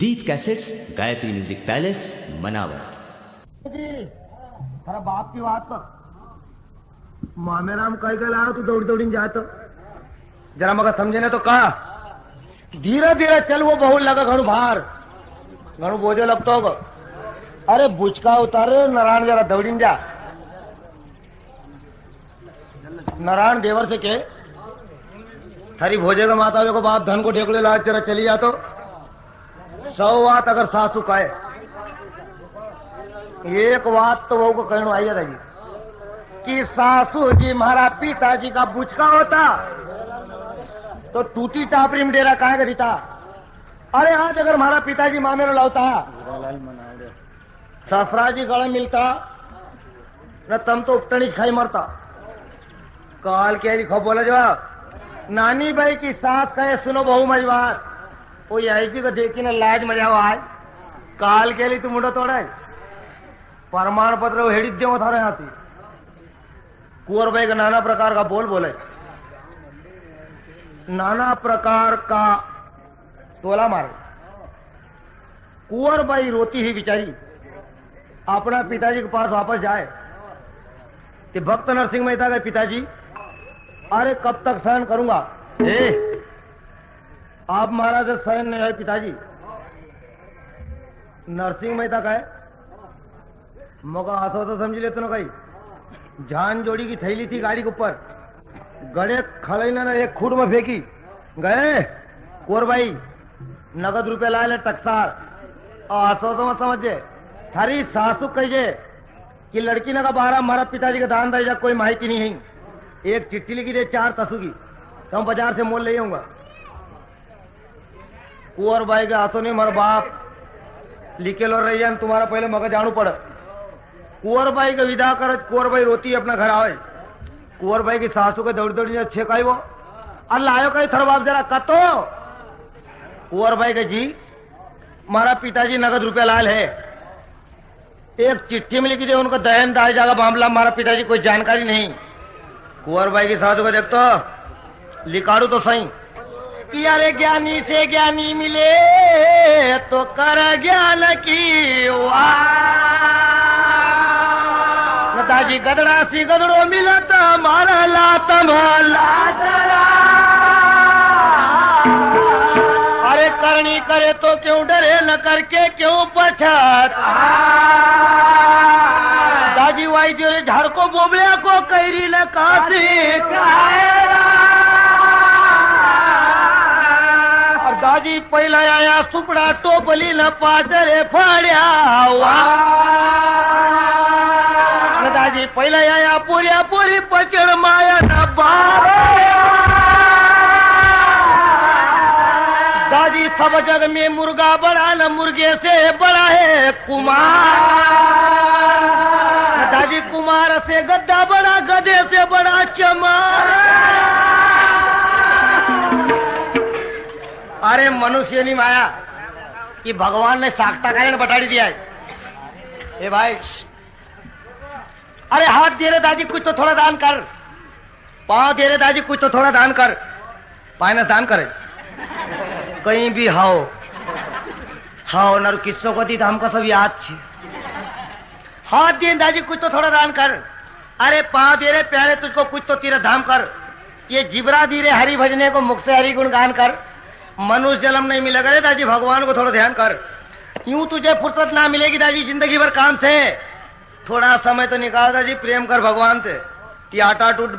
दीप cassettes, Gayatri music palace, Manawar. अरे बाप की बात पर मामेराम कह के लाया तू दौड़ दौड़ी जाए तो जरा मगर समझे ना तो कहा धीरे धीरे चल। वो बहुत लगा घणु भार घणु बोझो लगता होगा। अरे बुचका उतारे नारायण जरा दौड़ी जा। नारायण देवर से के थारी भोजेगा माता को बाप धन को ठेकले लाज जरा चली जा तो 100 बात अगर सासू कहे एक बात तो वो को कहना आई जाता जी कि सासू जी हमारा पिताजी का बुचका होता तो टूटी टापरी में डेरा कहाँ का देता। अरे आज अगर हमारा पिताजी मामे रो लाता ससुरा जी गले मिलता न तम तो उपटनी खाई मरता। काल के लिखो बोला जवाब नानी भाई की सास कहे सुनो बहु मजबार वो यही जी को देखी ना लाज मजा आज काल के लिए तू मुंडो तोड़े प्रमाण पत्र हेड़ी दे थारे हाथी कुंवर भाई का नाना प्रकार का बोल बोले नाना प्रकार का तोला मारे। कुंवर भाई रोती ही बिचारी अपना पिताजी के पास वापस जाए कि भक्त नरसिंह मेहता के पिताजी अरे कब तक सहन करूंगा। आप महाराज सहन नहीं है पिताजी। नरसिंह मेहता का है मौका आसो तो समझ लेते ना कहीं जान जोड़ी की थैली थी गाड़ी के ऊपर गड़े खड़े ना एक खूट में फेंकी गए कोर भाई नगद रुपया लाए ले टकसार आसो तो मत समझे थारी सासू कहिए कि लड़की ने का 12 हमारा पिताजी का दान दे कोई माहिती नहीं है। एक चिट्ठी लिखी दे 4 तसू की तो हम बाजार से मोल ले आऊंगा। कुंवर भाई के हाथों नहीं हमारा बाप लिखे लो रही है तुम्हारा पहले मगर जानू पड़। कुंवर भाई का विदा कर कुंवर भाई रोती अपना घर आवे। कुंवर भाई की सासू के दौड़ दौड़ी अच्छे खाई वो अल्लाह आयो कहीं थर बाप जरा कतो। कुंवर भाई के जी हमारा पिताजी नगद रुपया लाल है एक चिट्ठी में लिखी दे उनको दहन दाय जागा मामला हमारा पिताजी कोई जानकारी नहीं। कुंवर भाई की साधु को देखतो लिखाड़ू तो सही यारे ज्ञानी से ज्ञानी मिले तो कर ज्ञान की दाजी गदड़ा सी गदड़ो मिलत मारा लातम अरे करनी करे तो क्यों डरे न करके क्यों पछत दाजी वाई जो झाड़ को बोबड़िया को कैरी न काती और दाजी पहला आया सुपड़ा टोपली न पाचरे फाड़िया दाजी पहला आया पूरिया पूरी पचड़ माया न दाजी सब जग में मुर्गा बड़ा न मुर्गे से बड़ा है कुमार दादी कुमार से गद्दा बड़ा गधे से बड़ा चमार। अरे मनुष्य नहीं माया कि भगवान ने साख्ता कारण बटाड़ी दिया है। ए भाई अरे हाथ दे रहे दादी कुछ तो थोड़ा दान कर। पांव दे रहे दादी कुछ तो थोड़ा दान कर। पायनस दान करे कहीं भी हाओ नर किस्सों को दी तो हमको सब याद छे। हाथ दे दादी कुछ तो थोड़ा दान कर। अरे पांव दे रहे प्यारे तुझको कुछ तो तीर्थ धाम कर। ये जिबरा दे रहे हरि भजने को मुख से हरि गुण गान कर। मनुष्य जन्म नहीं मिलेगा रे दादी भगवान को थोड़ा ध्यान कर। यूं तुझे फुर्सत ना मिलेगी दादी जिंदगी भर काम से थोड़ा समय तो निकाल दादी प्रेम कर भगवान से। ये आटा टूट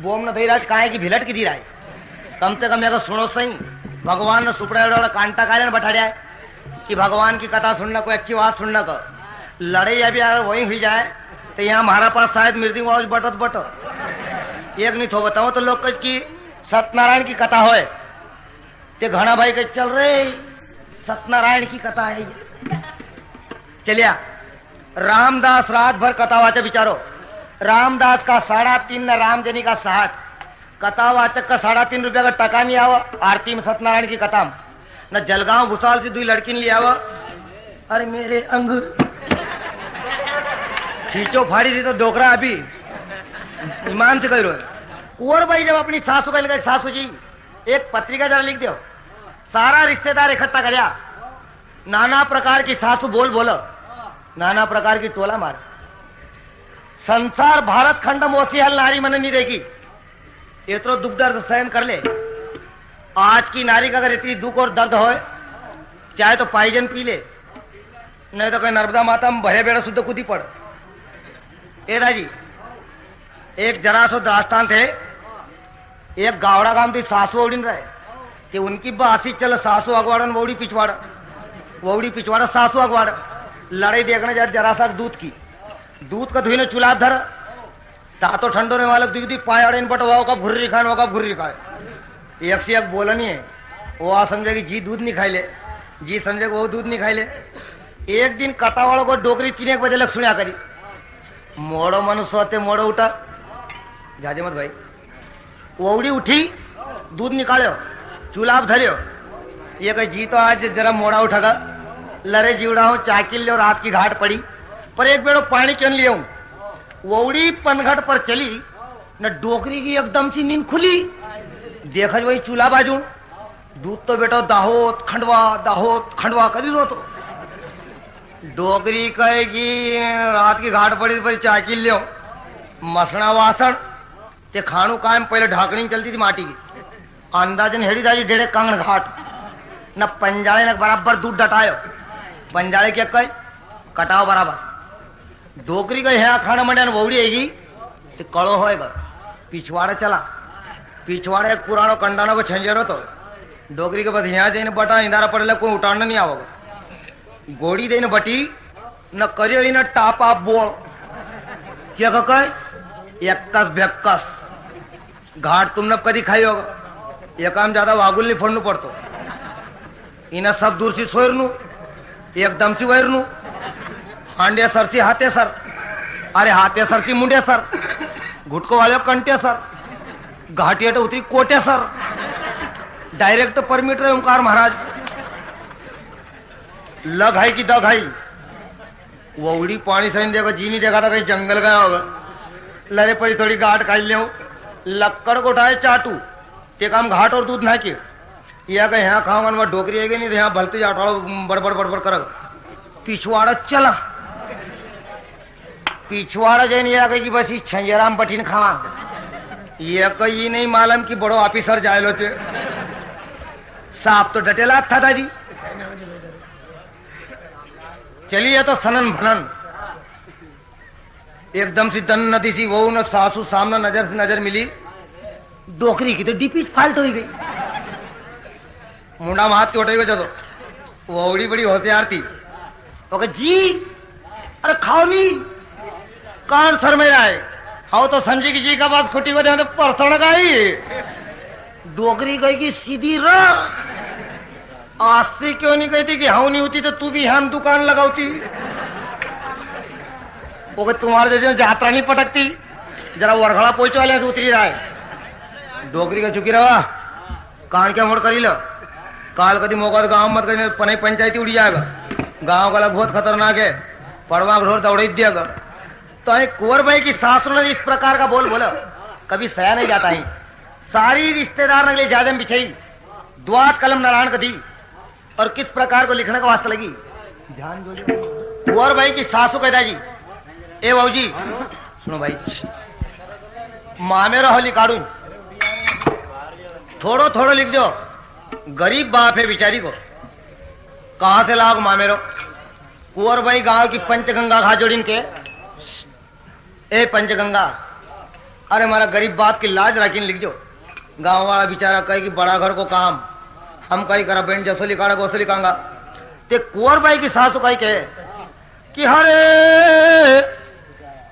बोम न दई राज काहे की भिलट की दी राय कम से कम अगर सुनो सही भगवान ने सुपड़ा कांटा कारण बैठाया है कि भगवान की कथा सुनना कोई अच्छी बात सुनना को लड़ाई अभी अगर वही हुई जाए तो यहाँ हमारा पास शायद मृत्यु बटत एक नहीं थो बताओ तो लोग की सत्यनारायण की कथा होए ते घना भाई के चल रहे सत्यनारायण की कथा है चलिया। रामदास रात भर कथा वाचक बिचारो रामदास का 3.5 न रामजनी का 60 कथावाचक का 3.5 रुपया का टका नहीं आवा। आरती में सत्यनारायण की कथा न जलगांव भूसाल से 2 लड़की ने लिया। अरे मेरे अंग खींचो फाड़ी थी तो डोकरा अभी ईमान से कह रहे। कुंवर भाई जब अपनी सासू का लगा सासू जी एक पत्रिका जरा लिख दो। सारा रिश्तेदार इकट्ठा कर नाना प्रकार की सासू बोल बोल, नाना प्रकार की टोला मार। संसार भारत खंड मोसी हल नारी मन नहीं रहेगी, इतरो दुख दर्द सहन कर ले। आज की नारी का अगर इतनी दुख और दर्द हो, चाहे तो पाइजन पी ले, नहीं तो कहीं नर्मदा माता में भरे बेड़ा शुद्ध कूदी पड़। ए दाजी, एक जरा सो दृष्टांत है। एक गावड़ा गांव थी सासू ओढ़ीन रहे कि उनकी बासी चल सासू अगवाड़ वोड़ी पिछवाड़, वोड़ी पिछवाड़ा सासू अगवाड़ लड़ाई देखने जा जरा सा दूध की, दूध का धुईने चूल्हा धर तातो ठंडो ने वाले दिख दी पाया बट वो का भुर्री खान वो का भुर्री खाए। एक से एक बोला नहीं है, वो आ समझे कि जी दूध नहीं खाई ले, जी समझे वो दूध नहीं खाई ले। एक दिन कथा वालों को डोकरी 3 बजे लग सुनिया करी, मोड़ो मनुष्य होते मोड़ो उठा जाजे मत भाई। वोड़ी उठी, दूध निकालो, चूल्हा धरियो, ये कह जी तो आज जरा मोड़ा उठागा, लरे जीवड़ा हूं चाकिल ले और रात की घाट पड़ी, पर एक बेड़ो पानी क्यों ले आऊं। वोड़ी पनघट पर चली न, डोकरी की एकदम सी नींद खुली, देखा वही चूल्हा बाजू, दूध तो बेटा दाहोद खंडवा करी रो। तो डोकरी कहेगी रात की घाट पड़ी पर चाकिल ले मसना वासण ते खाणू कायम पहले ढाकनी चलती थी माटी की, अंदाजन हेड़ी दाजी 1.5 कांगड़ घाट न पंजाले न बराबर दूध डटायो, पंजाले क्या कहे कटाओ बराबर। डोकरी का यहाँ खाना मंडा वोड़ी आएगी तो कड़ो होएगा, पिछवाड़ा चला, पिछवाड़े एक पुरानो कंडानो को छंजरो तो डोकरी के बाद यहाँ देने बटा इंदारा पड़े कोई उठाना नहीं आओगे, गोड़ी देने बटी न करियो न टापा बोल क्या कहे एक्कस बेक्कस घाट तुमने कदी खाई होगा, ये काम ज्यादा वागुल नहीं फोड़नु पड़तो, इन्हें सब दूर से सोयरनु एकदम से वैरनु, हांडे सर से हाथे सर, अरे हाथे सर से मुंडे सर, घुटको वाले कंटे सर, घाटिया तो उतरी कोटे सर, डायरेक्ट परमिट रहे ओंकार महाराज। लग है कि दग है, वोड़ी पानी सही देखो जी नहीं देखा था कहीं जंगल गया होगा, लरे परी थोड़ी घाट खाई ले, लक्कड़ को उठाए चाटू ते काम घाट और दूध ना के या कहीं यहाँ खाऊंगा वह डोकरी आएगी नहीं तो यहाँ भलते जाटवाड़ो बड़बड़ कर पिछवाड़ा चला, पिछवाड़ा जैन ये गई कि बस छंजराम बटीन खावा, ये कही नहीं मालूम कि बड़ो ऑफिसर जाए लो थे, साफ तो डटेला था दादी। चलिए तो सनन भनन एकदम से दन नदी थी, वो न सासू सामने नजर से नजर मिली, डोकरी की तो डीपी फाल्ट हो गई, मुंडा में हाथ चोटेगा जो वो बड़ी बड़ी होशियार थी, ओके जी अरे खाओ नहीं कान सर में आए, हाउ तो समझी कि जी का बात खुटी को तो परसण गई, डोकरी गई कि सीधी रह, आस्ती क्यों नहीं कहती कि हाउ नहीं होती तो तू भी हम दुकान लगाती, वो तुम्हारे जैसे यात्रा नहीं पटकती, जरा वरखड़ा पहुंचो वाले उतरी रहा है, डोकरी का चुकी रहा कान क्या मोड़ करी लो, काल कदी मौका तो गांव मत करने पनई पंचायती उड़ी जाएगा, गांव का बहुत खतरनाक है, पड़वा ढोर दौड़ दिया। तो कुंवर भाई की सासू ने इस प्रकार का बोल बोला, कभी सया नहीं जाता है, सारी रिश्तेदार ने ज्यादा बिछाई, द्वात कलम नारायण का दी, और किस प्रकार को लिखने का वास्ता लगी ध्यान दो। कुंवर भाई की सासू कहता जी ए बाबू जी सुनो भाई, मामेरो हो लिखाड़ू थोड़ो थोड़ो लिख दो, गरीब बाप है बेचारी को कहां से लाओ मामेरो। कुंवर भाई गांव की पंचगंगा घा जोड़िन के, ए पंचगंगा अरे हमारा गरीब बाप की लाज राखी लिख दो। गांव वाला बेचारा कहे कि बड़ा घर को काम हम कहीं करा बहन जैसो लिखाड़ा वैसो लिखांगा, ते कुंवर भाई की सासू कही कहे कि हरे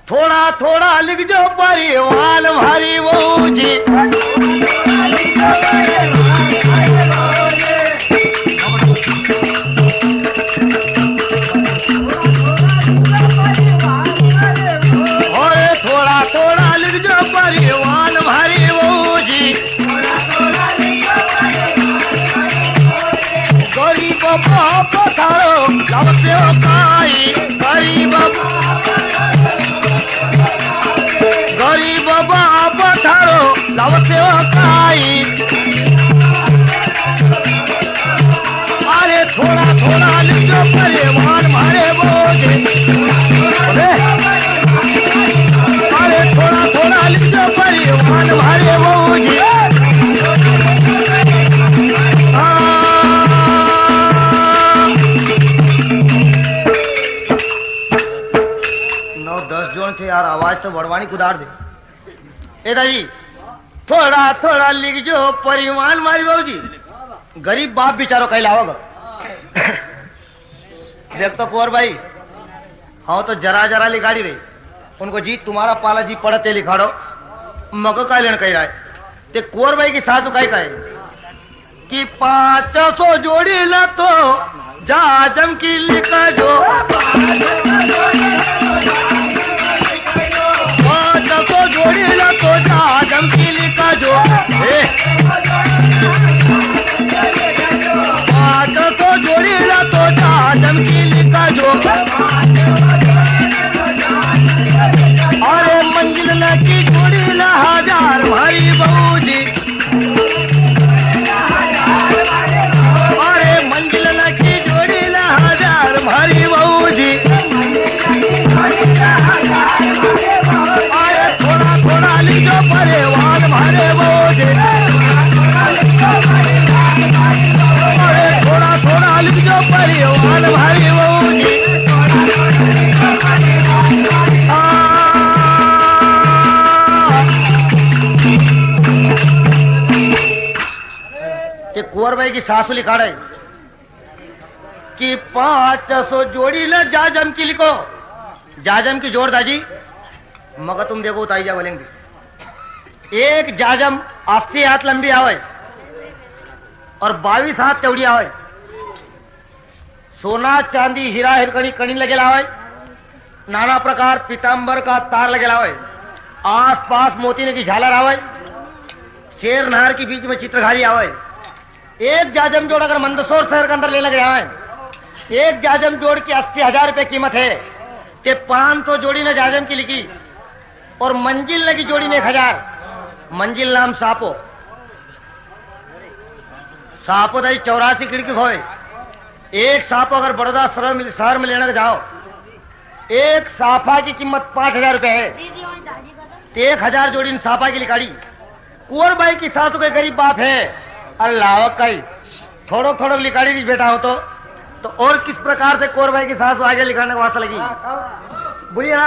थोड़ा थोड़ा लिख जो परिवाल भारी वो जी, थोड़ा थोड़ा लिख जो परिवाल भारी वो जी, गरीब बाप थारो लव से काई, गरीब बाप थारो लव से काई, अरे थोड़ा थोड़ा लिख यार आवाज तो बड़वानी कुदार दे। ए दादी थोड़ा थोड़ा लिख जो परिमाण मारी बाबू जी, गरीब बाप बेचारो कहीं लाओगा। देख तो कुंवर भाई, हाँ तो जरा जरा लिखाड़ी रही उनको जी तुम्हारा पाला जी पढ़ते लिखाड़ो मको का लेन कह रहा है। ते कुंवर भाई की सासू कही कहे कि 500 जोड़ी ला तो जाजम की लिखा जो 500 जोड़ी ला तो जाजम की लिखा जो 500 जोड़ी ला तो जाजम की लिखा जो। अरे मंजिल ला की जोड़ी ला 1000 भाई बहू जी, अरे मंजिल ला की जोड़ी ला 1000 भाई बहू जी। अरे थोड़ा थोड़ा लिखो परिवार भारे बहू जी, अरे थोड़ा थोड़ा लिखो परिवार भाई बहू जी। कुंवर भाई की सासू लिखा रहे कि 500 जोड़ी ला जाजम की लिखो। जाजम की जोड़ दाजी मगर तुम देखो उताई जा बोलेंगे। एक जाजम 80 हाथ लंबी आवे और 22 हाथ चौड़ी आवे। सोना चांदी हीरा हिरकणी कणी लगे लावे, नाना प्रकार पीतांबर का तार लगे लावे, आस पास मोती की झालर आवे, शेर नहर के बीच में चित्रकारी आवे। एक जाजम जोड़ अगर मंदसौर शहर के अंदर ले लगे आए, एक जाजम जोड़ की 80,000 रुपए कीमत है। ते 500 जोड़ी ने जाजम की लिखी और मंजिल लगी जोड़ी ने 1000। मंजिल नाम सापो, सापो दाई 84 खिड़की खोए। एक सापो अगर बड़ौदा शहर में लेने जाओ, एक साफा की कीमत 5,000 रुपए है। 1000 जोड़ी ने साफा की लिखाड़ी। कुंवर भाई की सासू के गरीब बाप है, अरे लावक कई थोड़ो थोड़ो लिखाड़ी नहीं बेटा हो तो और किस प्रकार से कुंवर भाई की सासू आगे लिखाने को वास्ता लगी। बुलिया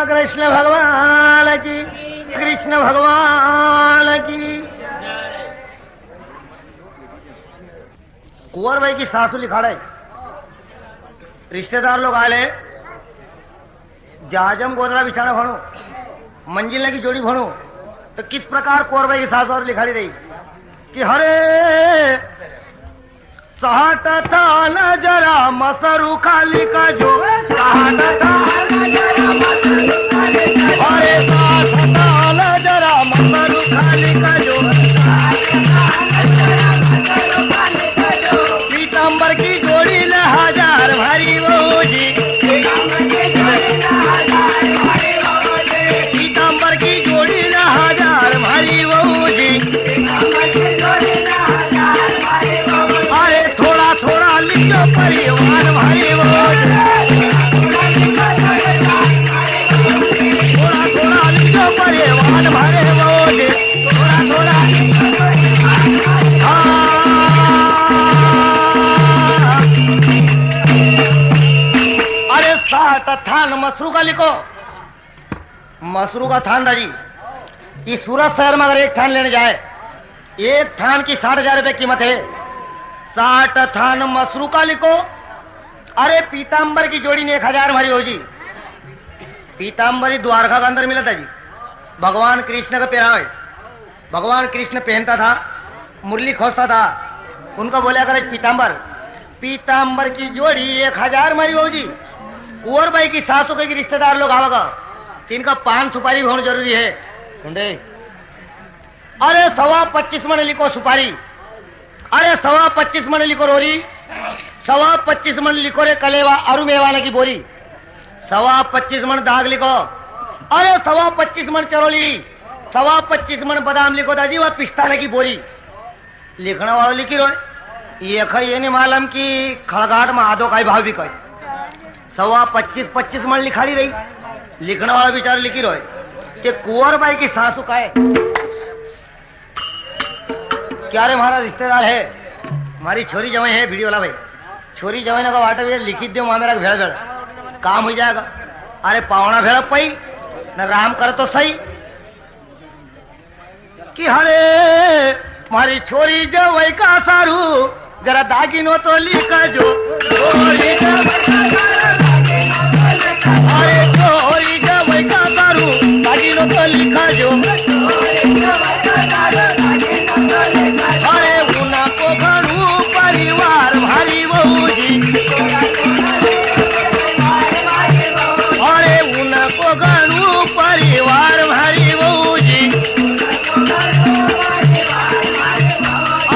कृष्ण भगवान की, कृष्ण भगवान की। कुंवर भाई की सासू लिखा रहे, रिश्तेदार लोग आए जाजम गोदरा बिछाना भणो, मंजिल की जोड़ी भणो, तो किस प्रकार कुंवर भाई की सासू और लिखाड़ी रही कि हरे सहट था न जरा मसरू खाली का जो, सहट था अरे सहट था न जरा मसरू खाली का जो। पीतांबर की जोड़ी ले 1000 भारी बहू जी, पीतांबर की जोड़ी ले 1000 भारी बहू जी। अरे थोड़ा थोड़ा लिखो परिवार भाई बहू जी, थोड़ा थोड़ा लिखो परिवार भाई बहू जी, थोड़ा थोड़ा। अरे 60 थान मसरू का लिखो, मसरू का थान दाजी इस सूरत शहर में अगर एक थान लेने जाए, एक थान की 60,000 रुपए कीमत है। 60 थान मसरू का लिखो। अरे पीतांबर की जोड़ी ने 1000 भारी हो जी। पीतांबरी द्वारका के अंदर मिला था जी, भगवान कृष्ण का पहनावे, भगवान कृष्ण पहनता था, मुरली खोजता था। उनको बोला करे पीतांबर, पीतांबर की जोड़ी 1000 भारी हो जी। कुंवर भाई की सासू के रिश्तेदार लोग आवेगा, इनका पान सुपारी भी होना जरूरी है। अरे 25 मन लिखो सुपारी, अरे 25 मन लिखो रोरी, 25 मन लिखो रे कलेवा अरु मेवाने की बोरी, 25 मन दाग लिखो, अरे 25 मन चरोली, 25 मन बादाम लिखो दादी वह पिस्ताने की बोरी। लिखने वालों लिखी रो ये नहीं मालूम की खड़गाट में आधो का भाव भी कहे। 25 मन लिखाड़ी रही, लिखने वाला बेचारे लिखी रोए कि कुंवर भाई की सासू का है। क्या रे हमारा रिश्तेदार है, हमारी छोरी जवाई है, वीडियो वाला भाई छोरी जवाई ने का वाटर भी लिखी दो वहां मेरा भेड़ भेड़ काम हो जाएगा। अरे पावना भेड़ पाई न राम कर तो सही कि हरे मारी छोरी जवई का सारू जरा दागिनो तो लिखा जो अरे छोरी जवई का सारू दागिनो तो लिखा जो अरे उना को घरू परिवार भारी बहूजी अरे उना को घरू परिवार भारी बहूजी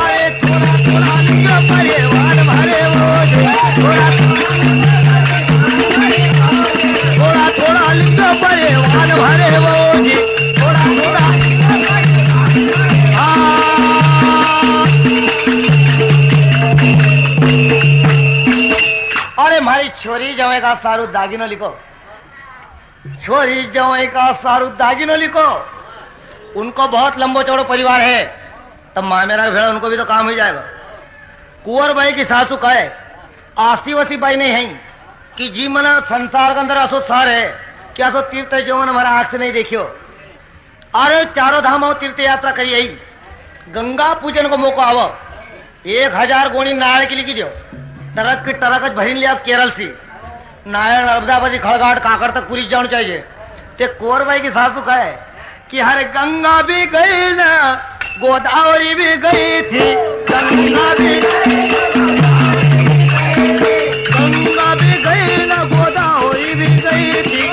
अरे थोड़ा थोड़ा लिखो परिवार भारे बहूजी थोड़ा थोड़ा लिखो परिवार भारे बहूजी थोड़ा थोड़ा अरे मारी छोरी जवाई का सारू दागिनो लिखो छोरी जवाई का सारू दागिनो लिखो उनको बहुत लंबो चौड़ो परिवार है तब माँ मेरा भेड़ा उनको भी तो काम हो जाएगा कुंवर बाई की सासू का है आसी वसी बाई नहीं है कि जी मना संसार के अंदर असो सार है क्या सो तीर्थ जीवन हमारा आंख से नहीं देखियो अरे चारों धामों तीर्थ यात्रा करिए गंगा पूजन को मौका आवो 1000 गोणी नारायण की लिखी दो टरक की टरक भरी लिया केरल से नारायण नर्मदाबादी खड़गाट काकड़ तक पूरी जाना चाहिए ते कुंवरबाई की सासू का है कि हरे गंगा भी गई ना गोदावरी भी गई थी गंगा भी गई ना गोदावरी भी गई थी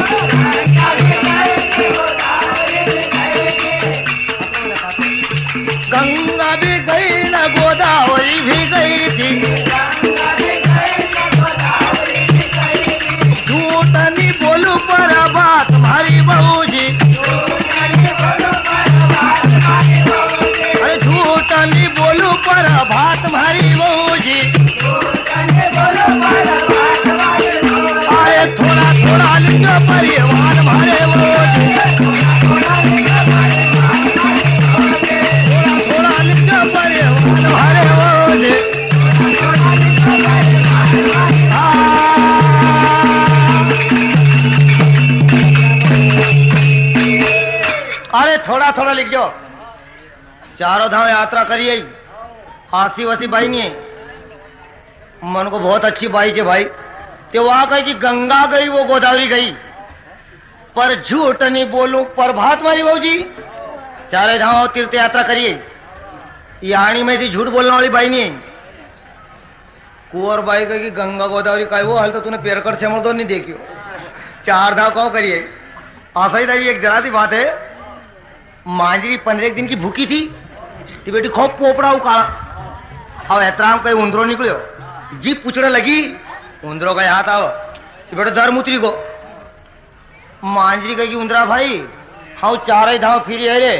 गंगा भी गई ना गोदावरी भी गई थी झूठ नहीं बोलू पर बात भारी बहूजी अरे झूठ नहीं बोलू पर बात भारी बहूजी अरे थोड़ा थोड़ा लिखो परिवार भारे बहूजी थोड़ा लिखो परिवार भारे बहूजी अरे थोड़ा थोड़ा लिख दो चारों धाम यात्रा करिए आसी वसी बाई नहीं मन को बहुत अच्छी बाई के भाई तो वहां कही कि गंगा गई वो गोदावरी गई पर झूठ नहीं बोलूं पर भात मारी बहू जी चारों धाम तीर्थ यात्रा करिए यानी में थी झूठ बोलने वाली बाई नहीं कुंवर बाई कही कि गंगा गोदावरी का वो हाल तो तूने पेड़ कर छमड़ तो नहीं देखियो 4 धाम कहो करिए आशा ही रही एक जरा सी बात है मांजरी 15 दिन की भूखी थी तो बेटी खूब पोपड़ा उकाड़ा और एतराम कहीं उंदरो निकलो जी पुछड़े लगी उंदरो का हाथ आओ तो बेटा दर मुतरी को मांजरी कही उंदरा भाई हाँ 4 धाम फिर रे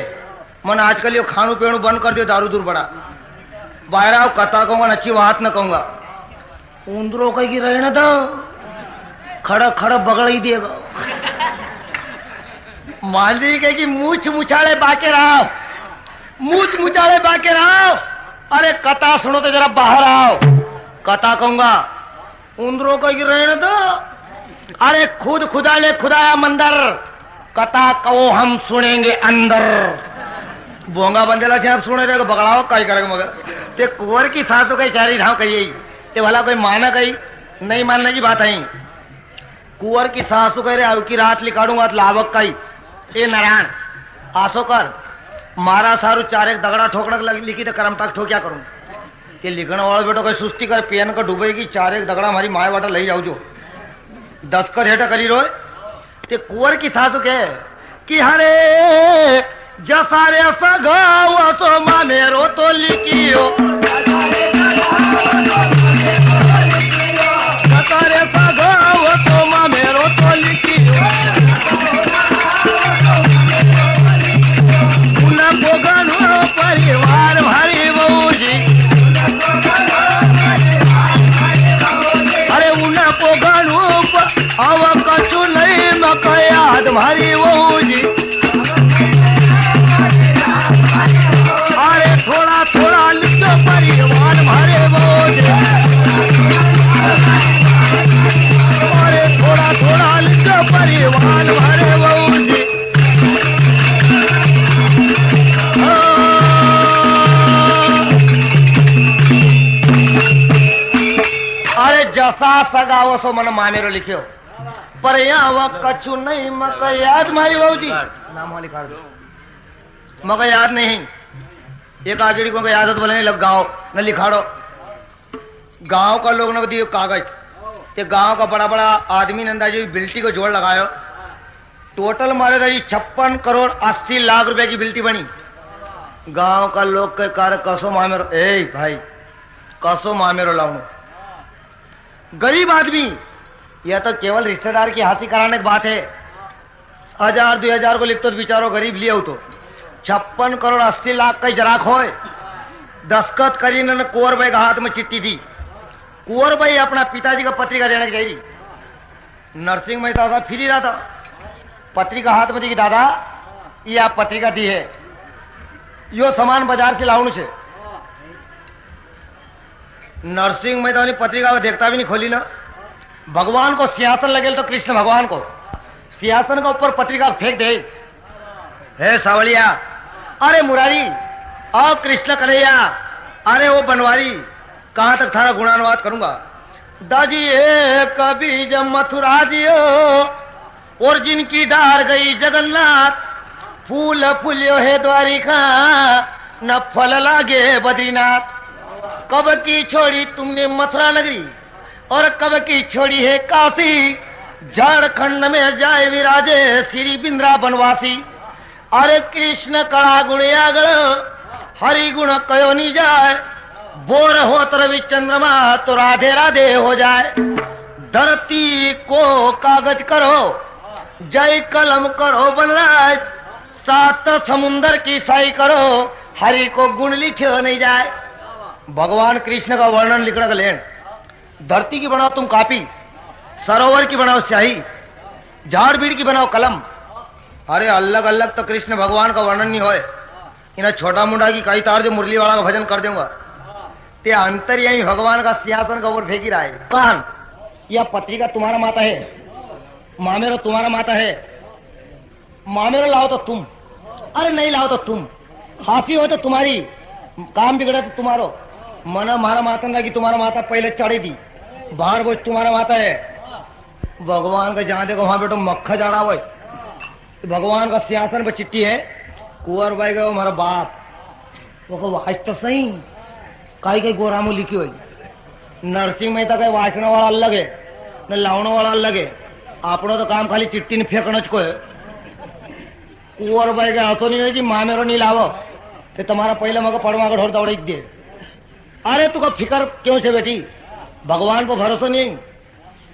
मन आजकल ये खानू पीणु बंद कर दियो दारू दूर बड़ा बाहर आओ कथा कहूंगा अच्छी बात न कहूंगा उंदरो कही रहने दो खड़ा खड़ा बगड़ ही देगा मांजरी कहे कि मूछ मुछाड़े बाके रहो मूछ मुछाड़े बाके रहो अरे कथा सुनो तो जरा बाहर आओ कथा कहूंगा उंदरो कहे रहने दो अरे खुद खुदा ने खुदाया मंदिर कथा कहो हम सुनेंगे अंदर बोंगा बंदेला छे आप सुने रहेगा बगड़ाओ कई करेगा मगर ते कुंवर की सासू कही 4 धाम कही ते भला कोई माना कही नहीं मानने की बात है कुंवर की सासू कह रहे अब की रात लिखाड़ूंगा लावक कही ए नारायण आसो कर मारा सारू 4 दगड़ा ठोकड़क लिखी तो करम तक ठोक्या करूं ते लिखने वाला बेटो कहीं सुस्ती कर पेन का डूबेगी 4 दगड़ा हमारी माए वाटा ले जाओ जो 10 कर हेटा करी रोए ते कुंवर की सासू कहे कि हरे जसारे सगाव तो मामेरो तो लिखियो जसारे सगाव तो मामेरो तो लिखियो परिवार भारी बहूजी अरे उनको गणू अब कछु नहीं मक याद भारी बहूजी अरे थोड़ा थोड़ा लिखो परिवार भारे बहूजी अरे थोड़ा थोड़ा लिखो परिवार भारे बहूजी सा सगावो सो मन मानेरो लिखियो पर यहाँ कछु नहीं मक याद मारी बहू जी नाम लिखा दो मगर याद नहीं एक आजड़ी को याद बोले नहीं लग गाँव न लिखाड़ो गांव का लोग ने दिए कागज ते गांव का बड़ा बड़ा आदमी ने अंदाजी बिल्टी को जोड़ लगायो टोटल मारे दाजी 56 करोड़ 80 लाख रुपए की बिल्टी बनी गांव का लोग के कार्य कसो मामेरो ए भाई कसो मामेरो लाऊं गरीब आदमी यह तो केवल रिश्तेदार की हाथी कराने की बात है 1000 2000 को लिख तो बेचारो गरीब लिया हो तो 56 करोड़ 80 लाख का जराक हो दस्खत करी ने कुंवर भाई का हाथ में चिट्ठी दी कुंवर भाई अपना पिताजी का पत्रिका देने की चाहिए नरसिंह मेहता था फिर ही रहा था पत्रिका हाथ में दी कि दादा ये आप पत्रिका दी है यो सामान बाजार से लाउन से नरसिंह मेहता ने पत्रिका को देखता भी नहीं खोली ना भगवान को सिंहासन लगे तो कृष्ण भगवान को सिंहासन का ऊपर पत्रिका फेंक दे हे सावलिया अरे मुरारी और कृष्ण कन्हैया अरे वो बनवारी कहां तक थारा गुणानुवाद करूंगा दादी कभी जब मथुरा दियो और जिनकी डार गई जगन्नाथ फूल फूल्यो है द्वारिका न फल लागे बद्रीनाथ कब की छोड़ी तुमने मथुरा नगरी और कब की छोड़ी है काशी झारखंड में जाए विराजे श्री बिंद्रा बनवासी अरे कृष्ण कड़ा गुण आगड़ हरि गुण कयो नी जाए बोर हो तरवि चंद्रमा तो राधे राधे हो जाए धरती को कागज करो जय कलम करो बनराज 7 समुंदर की साई करो हरि को गुण लिखो नहीं जाए भगवान कृष्ण का वर्णन लिखने का लेन धरती की बनाओ तुम कापी सरोवर की बनाओ स्याही झाड़ बीड़ की बनाओ कलम अरे अलग अलग तो कृष्ण भगवान का वर्णन नहीं होए इन्हें छोटा मुंडा की कई तार जो मुरली वाला का भजन कर दूंगा ते अंतर्यामी भगवान का सिंहासन का ऊपर फेंक ही रहा है कान यह पत्रिका तुम्हारा माता है मामेरो तुम्हारा माता है मामेरो लाओ तो तुम अरे नहीं लाओ तो तुम हाथी हो तो तुम्हारी काम बिगड़े तो तुम्हारो मना मारा माता ना कि तुम्हारा माता पहले चढ़ी दी बाहर बोझ तुम्हारा माता है भगवान का जहां देखो वहां बेटो मक्खा जाड़ा हो भगवान का सिंहासन पर चिट्ठी है कुंवर भाई का हमारा बाप वो आज तो सही कई कई गोरामू लिखी हुई नरसिंह मेहता का वाचना वाला अलग है न लावना वाला अलग है आपनो तो काम खाली चिट्ठी ने फेंकना को है कुंवर भाई का ऐसा नहीं है कि माँ मेरो नहीं लावो कि तुम्हारा पहले मगर पड़वा ढोर दौड़ दे अरे तुका फिकर क्यों छे बेटी भगवान को भरोसा नहीं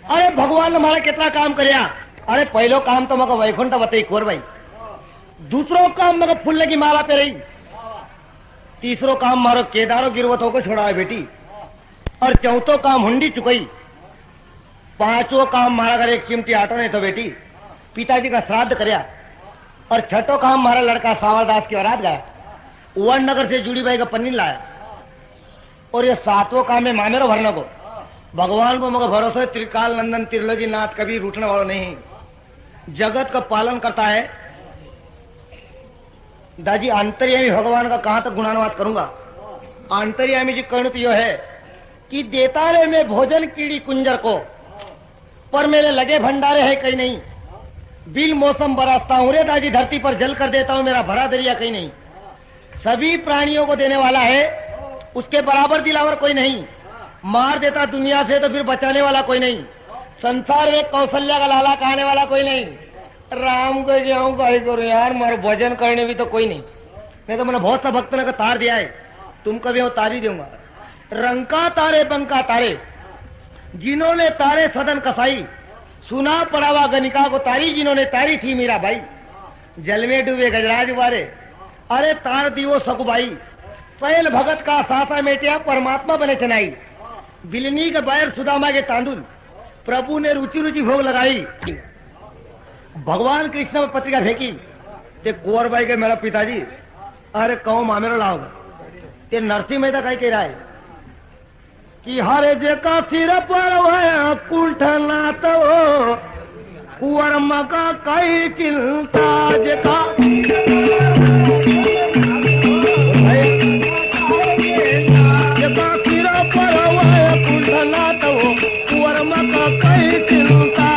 अरे भगवान ने हमारा कितना काम करया अरे पहलो काम तो मगर वैकुंठ बताई कुंवर भाई दूसरो काम मगर फूल की माला पे रही तीसरो काम मारो केदारो गिरवतों को छोड़ा है बेटी और चौथो काम हुंडी चुकई पांचवो काम मारा घर एक चिमटी आटो नहीं तो बेटी पिताजी का श्राद्ध करया और छठो काम मारा लड़का सावरदास की औलाद गया उवन नगर से जुड़ी बाई का पन्नी लाया और ये 7वां काम है मामेरो भरने को भगवान को मगर भरोसा है त्रिकाल नंदन त्रिलोकी नाथ कभी रूठने वाला नहीं जगत का पालन करता है दादी अंतर्यामी भगवान का कहां तक गुणानुवाद करूंगा अंतर्यामी जी कहने तो यह है कि देता रे में भोजन कीड़ी कुंजर को पर मेरे लगे भंडारे है कहीं नहीं बिल मौसम बरसता हूं रे दादी धरती पर जल कर देता हूं मेरा भरा दरिया कहीं नहीं सभी प्राणियों को देने वाला है उसके बराबर दिलावर कोई नहीं मार देता दुनिया से तो फिर बचाने वाला कोई नहीं संसार में कौशल्या का लाला कहने वाला कोई नहीं राम को जाऊं भाई करो यार मारो भजन करने भी तो कोई नहीं मैं तो मैंने बहुत सा भक्त ने का तार दिया है तुम कभी वो तारी दूंगा रंका तारे बंका तारे जिन्होंने तारे सदन कसाई सुना पड़ावा गनिका को तारी जिन्होंने तारी थी मीरा भाई जल में डूबे गजराज उबारे अरे तार दिवो सकुबाई पहल भगत का सासा मेटिया परमात्मा बने चनाई बिलनी के बैर सुदामा के तांदुल प्रभु ने रुचि रुचि भोग लगाई भगवान कृष्ण में पत्रिका फेंकी ते कुंवर भाई के मेरा पिताजी अरे कहो मामेरो लाओ ते नरसिंह मेहता कहीं कह रहा है कि हरे जे का सिर पर कुंठना तो कुंवर मका कई चिंता जे का सिर पर कुंठना तो कुंवर का कई चिंता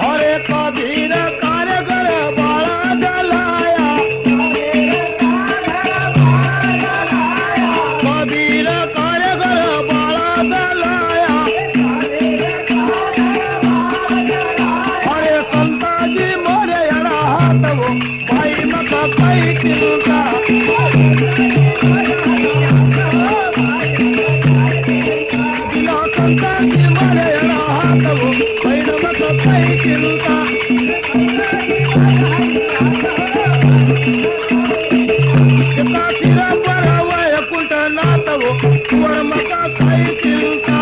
अरे कबीर कारगर बाड़ा जलाया कबीर कारगर बाड़ा जलाया अरे संता जी मोरे हाथ वो भाई मका कई चिंता संता जी मोरे हाथ वो भाई मका कई चिंता सिरा पर वह कुट नाथ वो वर्म का कई चिंता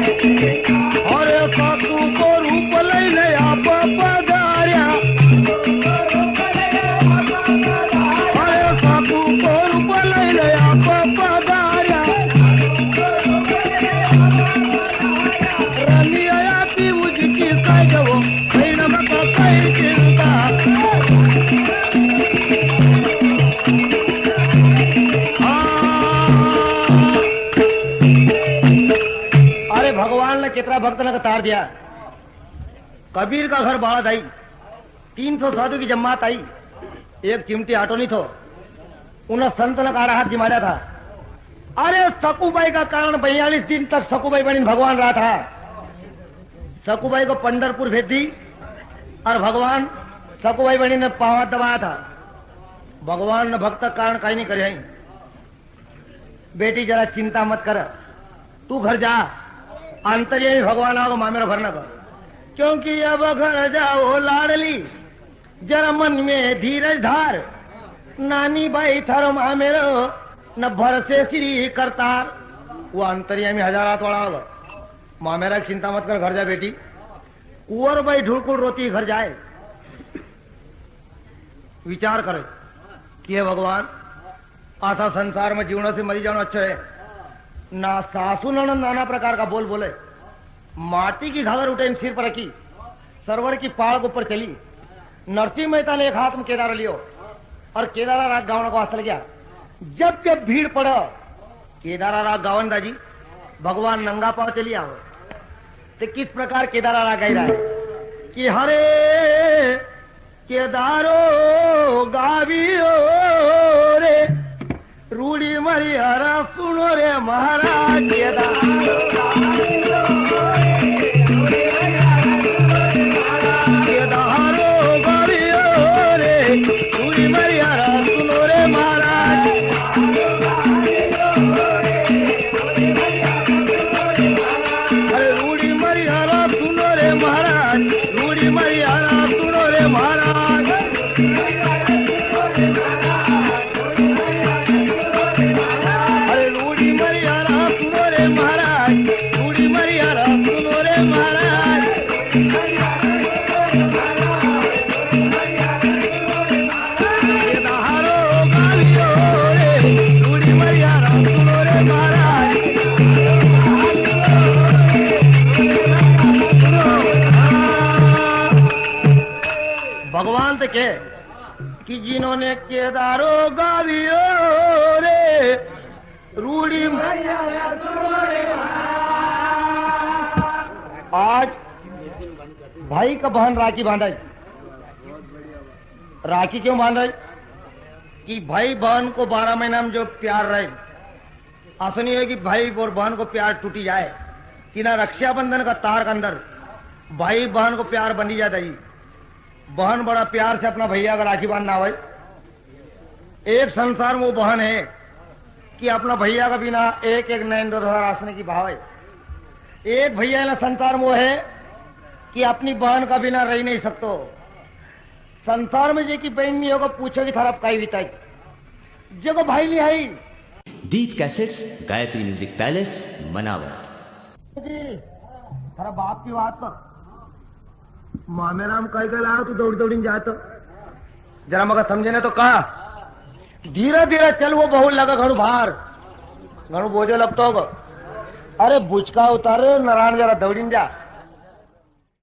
अरे साधु को रूप लई ले आप पधार्या अरे साधु को रूप लई ले आप पधार्या रानी आती उजकी साइडवो भैरव का कई चिंता अरे भगवान ने कितना भक्त ने तार दिया कबीर का घर बाढ़ आई 300 साधु की जमात आई एक चिमटी आटो नहीं थो उन्हें संत ने कारा हाथ जिमाया था अरे सकुबाई का कारण 42 दिन तक सकुबाई बनी भगवान रहा था सकुबाई को पंढरपुर भेज दी और भगवान सकुबाई बनी ने पावा दबाया था भगवान ने भक्त कारण कहीं नहीं करे बेटी जरा चिंता मत कर तू घर जा अंतर्यामी भगवान आओ मामेरा भरना कर क्योंकि अब घर जाओ लाडली जरा मन में धीरज धार नानी भाई थर मामेरो न भर से श्री करतार वो अंतर्यामी हजारात वाला होगा मामेरा चिंता मत कर घर जा बेटी कुंवर भाई ढुड़कुड़ रोती घर जाए विचार करे कि हे भगवान आथा संसार में जीवन से मरी जाना अच्छा है ना सासू ननद नाना प्रकार का बोल बोले माटी की घाघर उठे सिर पर रखी सरवर की पाड़ के ऊपर चली नरसिंह मेहता ने एक हाथ में केदारा लियो और केदारा राग गावन को हाथ गया जब जब भीड़ पड़ा केदारा राग गावन दाजी भगवान नंगा पाव चली आओ तो किस प्रकार केदारा राग गाई रहा है कि हरे केदारो गावियो रे रूड़ी मरी हरा सुनो रे महाराज केदारो गावियो रे रूड़ी मरी हरा सुनो रे महाराज अरे रूड़ी मरी हरा सुनो रे महाराज रूड़ी मरी हरा सुनो रे महाराज अरे रूड़ी मरियारा सुनो रे महाराज रूड़ी मरियारा सुनो रे महाराज केदारो गालियो रे रूड़ी मरियारा सुनो रे महाराज भगवान से कहे कि जिन्होंने केदारो गालियो रे रूड़ी आज भाई का बहन राखी बांधा राखी क्यों बांधा कि भाई बहन को 12 महीना में जो प्यार रहे ऐसा नहीं है कि भाई और बहन को प्यार टूटी जाए कि ना रक्षाबंधन का तार के अंदर भाई बहन को प्यार बंधी जाता जी बहन बड़ा प्यार से अपना भैया का राखी बांधना हो एक संसार में वो बहन है कि अपना भैया का बिना एक एक नयन आसने की भाव है एक भैया ना संसार में वो है कि अपनी बहन का बिना रह नहीं सकते संसार में जे की बहन नहीं होगा पूछो कि खराब काई बिताई जगह भाई नहीं आई Deep cassettes Gayatri music palace Manawar जी तेरा बाप की बात पर मामेराम कह लाओ तू दौड़ी दौड़ी जाए तो जरा मगर समझे ने तो कहा धीरे धीरे चल वो बहुत लगा घणु भार घणु बोझो लगता होगा अरे बुचका उतारे नारायण जरा दौड़ी जा